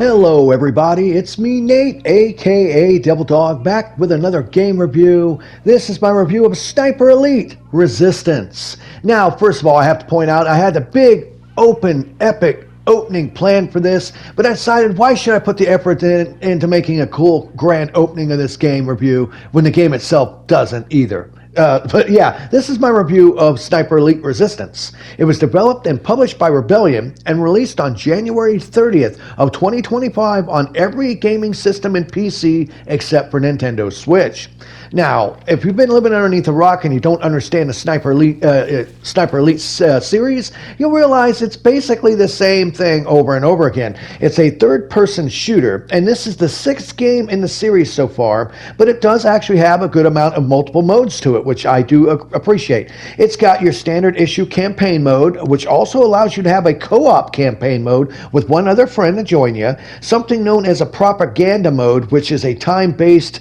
Hello, everybody. It's me, Nate, aka Devil Dog, back with another game review. This is my review of Sniper Elite Resistance. Now, first of all, I have to point out I had a big, open, epic opening planned for this, but I decided why should I put the effort into making a cool, grand opening of this game review when the game itself doesn't either. But yeah, this is my review of Sniper Elite Resistance. It was developed and published by Rebellion and released on January 30th of 2025 on every gaming system and PC except for Nintendo Switch. Now, if you've been living underneath a rock and you don't understand the Sniper Elite series, you'll realize it's basically the same thing over and over again. It's a third-person shooter, and this is the 6th game in the series so far, but it does actually have a good amount of multiple modes to it, which I do appreciate. It's got your standard issue campaign mode, which also allows you to have a co-op campaign mode with one other friend to join you, something known as a propaganda mode, which is a time-based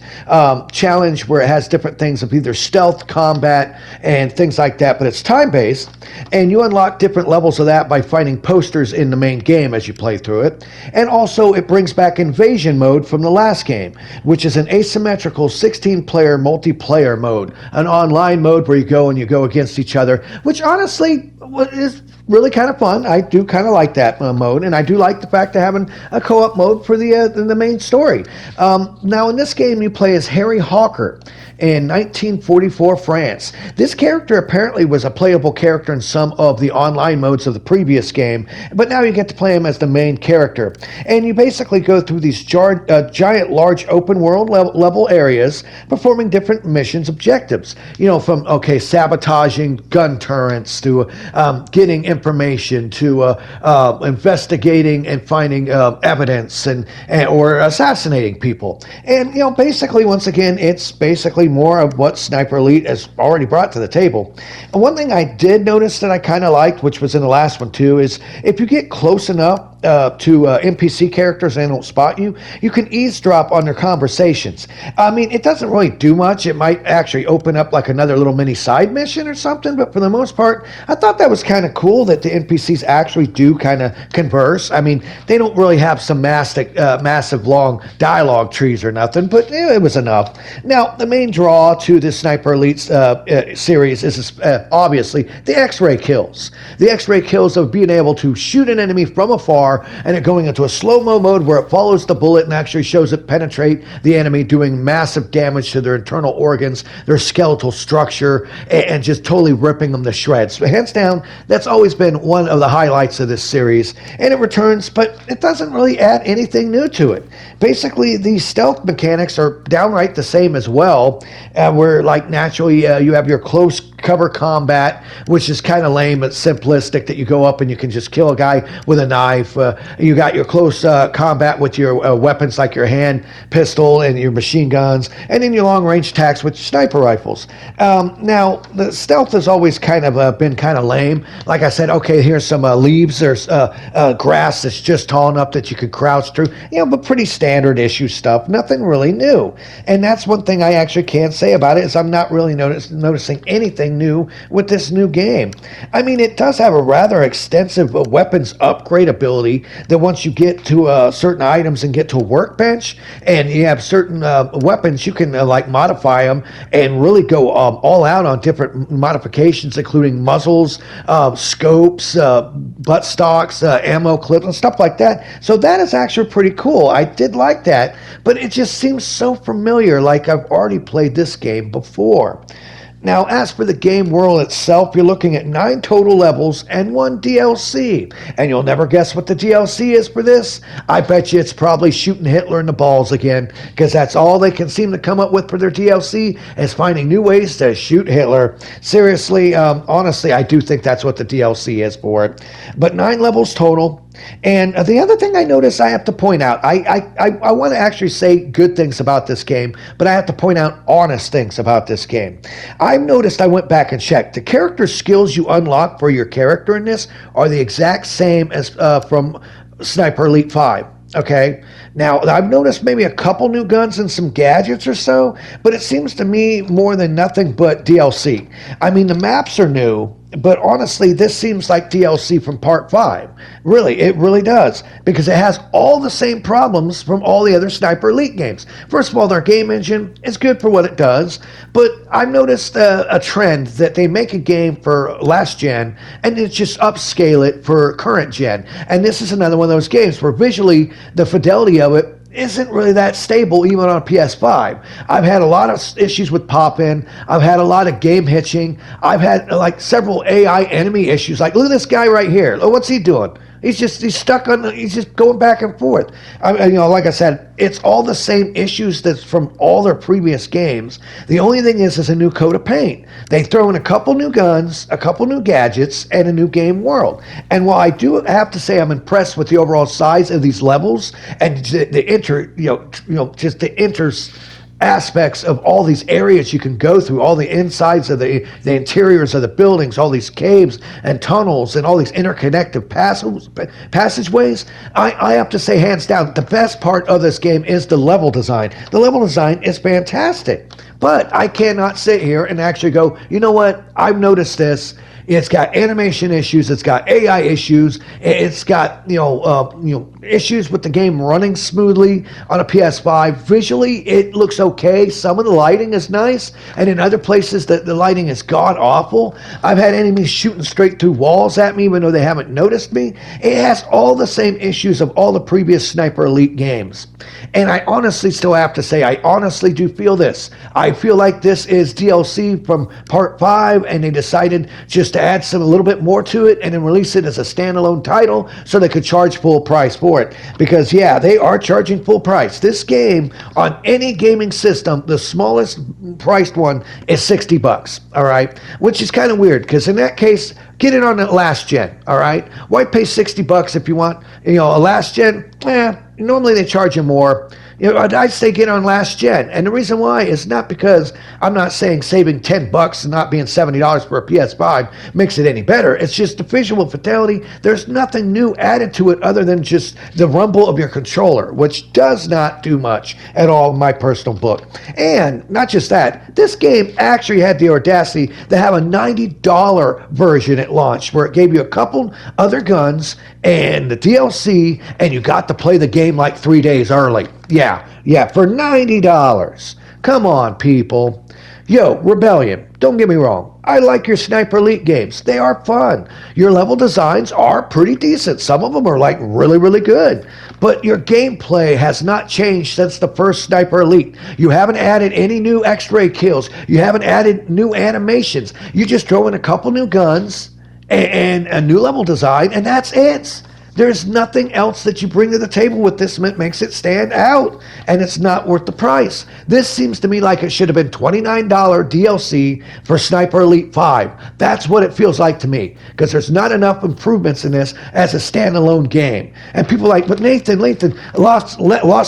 challenge where it has different things of either stealth, combat, and things like that, but it's time-based, and you unlock different levels of that by finding posters in the main game as you play through it. And also it brings back invasion mode from the last game, which is an asymmetrical 16-player multiplayer mode, an online mode where you go against each other, which honestly is really kind of fun. I do kind of like that mode, and I do like the fact of having a co-op mode for the main story. Now, in this game, you play as Harry Hawker in 1944 France. This character apparently was a playable character in some of the online modes of the previous game, but now you get to play him as the main character. And you basically go through these giant, large open world level areas, performing different missions objectives. You know, from, sabotaging gun turrets to getting information to investigating and finding evidence or assassinating people. And, basically, once again, it's basically more of what Sniper Elite has already brought to the table. And one thing I did notice that I kind of liked, which was in the last one too, is if you get close enough to NPC characters and they don't spot you, you can eavesdrop on their conversations. I mean, it doesn't really do much. It might actually open up like another little mini side mission or something, but for the most part, I thought that was kind of cool that the NPCs actually do kind of converse. I mean, they don't really have some massive long dialogue trees or nothing, but it was enough. Now, the main draw to this Sniper Elite series is obviously the X-ray kills. The X-ray kills of being able to shoot an enemy from afar and it going into a slow-mo mode where it follows the bullet and actually shows it penetrate the enemy, doing massive damage to their internal organs, their skeletal structure, and just totally ripping them to shreds. So hands down, that's always been one of the highlights of this series. And it returns, but it doesn't really add anything new to it. Basically, the stealth mechanics are downright the same as well, where like naturally you have your close cover combat, which is kind of lame but simplistic, that you go up and you can just kill a guy with a knife. You got your close combat with your weapons like your hand pistol and your machine guns, and then your long range attacks with sniper rifles. Now, the stealth has always kind of been kind of lame. Like I said, okay, here's some leaves. There's grass that's just tall enough that you could crouch through, but pretty standard issue stuff. Nothing really new. And that's one thing I actually can say about it, is I'm not really noticing anything new with this new game. I mean, it does have a rather extensive weapons upgrade ability that once you get to certain items and get to a workbench and you have certain weapons, you can modify them and really go all out on different modifications, including muzzles, scopes, butt stocks, ammo clips, and stuff like that. So that is actually pretty cool. I did like that, but it just seems so familiar, like I've already played this game before. Now, as for the game world itself, you're looking at 9 total levels and 1 DLC. And you'll never guess what the DLC is for this? I bet you it's probably shooting Hitler in the balls again, because that's all they can seem to come up with for their DLC, is finding new ways to shoot Hitler. Seriously, honestly, I do think that's what the DLC is for it. But 9 levels total. And the other thing I noticed, I have to point out, I want to actually say good things about this game, but I have to point out honest things about this game. I've noticed, I went back and checked, the character skills you unlock for your character in this are the exact same as from Sniper Elite 5. Okay. Now, I've noticed maybe a couple new guns and some gadgets or so, but it seems to me more than nothing but DLC. I mean, the maps are new, but honestly, this seems like DLC from Part 5. Really, it really does, because it has all the same problems from all the other Sniper Elite games. First of all, their game engine is good for what it does, but I've noticed a trend that they make a game for last gen, and they just upscale it for current gen. And this is another one of those games where visually, the fidelity of it isn't really that stable even on PS5. I've had a lot of issues with pop-in. I've had a lot of game hitching. I've had like several AI enemy issues. Like, look at this guy right here. Oh, what's he doing? He's stuck on, he's just going back and forth. Like I said, it's all the same issues that's from all their previous games. The only thing is a new coat of paint. They throw in a couple new guns, a couple new gadgets, and a new game world. And while I do have to say I'm impressed with the overall size of these levels and just the aspects of all these areas you can go through, all the insides of the interiors of the buildings, all these caves and tunnels and all these interconnected passageways, I have to say hands down, the best part of this game is the level design. The level design is fantastic. But I cannot sit here and actually go, you know what, I've noticed this. It's got animation issues. It's got AI issues. It's got issues with the game running smoothly on a PS5. Visually, it looks okay. Some of the lighting is nice, and in other places, the lighting is god awful. I've had enemies shooting straight through walls at me, even though they haven't noticed me. It has all the same issues of all the previous Sniper Elite games. And I honestly still have to say, I honestly do feel this. I feel like this is DLC from Part 5, and they decided just to add a little bit more to it and then release it as a standalone title so they could charge full price for it. Because, yeah, they are charging full price. This game, on any gaming system, the smallest priced one is $60, all right? Which is kind of weird, because in that case, get it on the last gen, all right? Why pay $60 if you want, a last gen? Normally they charge you more. I'd say get on last gen. And the reason why is not because I'm not saying saving $10 and not being $70 for a PS5 makes it any better. It's just the visual fidelity. There's nothing new added to it other than just the rumble of your controller, which does not do much at all in my personal book. And not just that, this game actually had the audacity to have a $90 version at launch where it gave you a couple other guns and the DLC, and you got to play the game like 3 days early. Yeah, for $90. Come on, people. Yo, Rebellion, don't get me wrong. I like your Sniper Elite games. They are fun. Your level designs are pretty decent. Some of them are like really, really good. But your gameplay has not changed since the first Sniper Elite. You haven't added any new X-ray kills. You haven't added new animations. You just throw in a couple new guns and a new level design, and that's it. There's nothing else that you bring to the table with this that makes it stand out, and it's not worth the price. This seems to me like it should have been $29 DLC for Sniper Elite 5. That's what it feels like to me, because there's not enough improvements in this as a standalone game. And people are like, but Nathan, Lost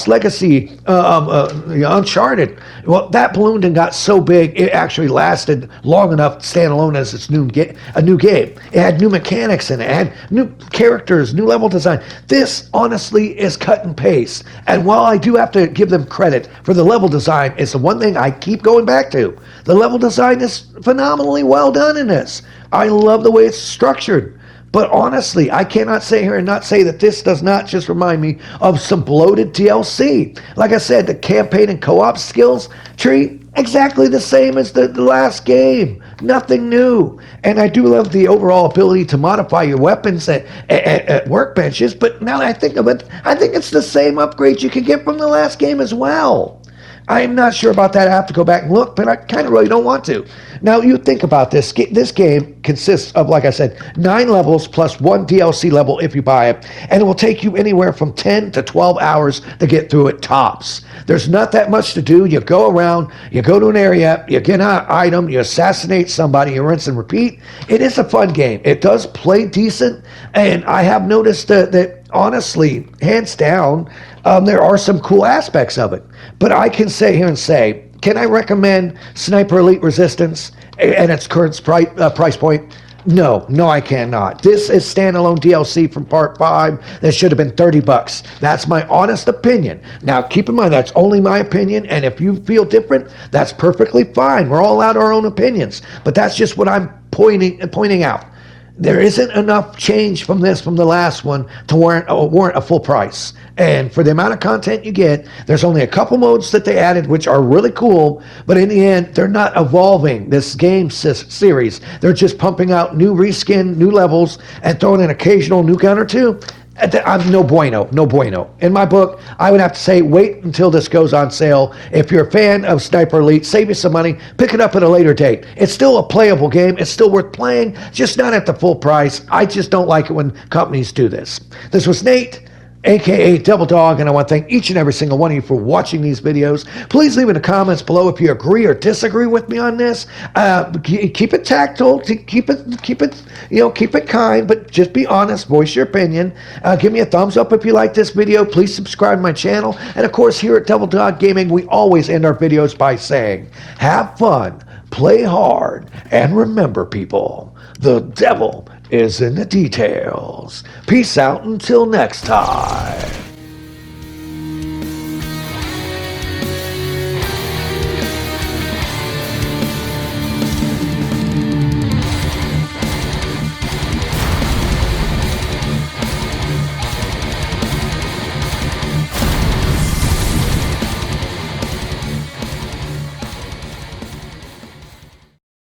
Legacy, Uncharted. Well, that ballooned and got so big, it actually lasted long enough to stand alone as its a new game. It had new mechanics in it. It had new characters, new level design. This honestly is cut and paste, and while I do have to give them credit for the level design, it's the one thing I keep going back to. The level design is phenomenally well done in this. I love the way it's structured. But honestly, I cannot sit here and not say that this does not just remind me of some bloated DLC. Like I said, the campaign and co-op skills tree, exactly the same as the last game. Nothing new. And I do love the overall ability to modify your weapons at workbenches, but now that I think of it, I think it's the same upgrades you could get from the last game as well. I'm not sure about that. I have to go back and look, but I kind of really don't want to. Now, you think about this. This game consists of, like I said, 9 levels plus 1 DLC level if you buy it, and it will take you anywhere from 10 to 12 hours to get through it tops. There's not that much to do. You go around, you go to an area, you get an item, you assassinate somebody, you rinse and repeat. It is a fun game. It does play decent, and I have noticed that honestly, hands down, there are some cool aspects of it. But I can sit here and say, can I recommend Sniper Elite Resistance at its current price point? No, I cannot. This is standalone DLC from Part 5 that should have been $30. That's my honest opinion. Now, keep in mind, that's only my opinion, and if you feel different, that's perfectly fine. We're all allowed our own opinions, but that's just what I'm pointing out. There isn't enough change from the last one to warrant a full price. And for the amount of content you get, there's only a couple modes that they added, which are really cool. But in the end, they're not evolving this game series. They're just pumping out new reskin, new levels, and throwing an occasional new gun or two. I'm no bueno. In my book, I would have to say wait until this goes on sale. If you're a fan of Sniper Elite, save you some money, pick it up at a later date. It's still a playable game. It's still worth playing, just not at the full price. I just don't like it when companies do this. This was Nate, aka Devil Dog, and I want to thank each and every single one of you for watching these videos. Please leave in the comments below if you agree or disagree with me on this. Keep it tactile, keep it kind, but just be honest. Voice your opinion. Give me a thumbs up if you like this video. Please subscribe to my channel, and of course, here at Devil Dog Gaming, we always end our videos by saying, "Have fun, play hard, and remember, people, the devil is in the details." Peace out until next time.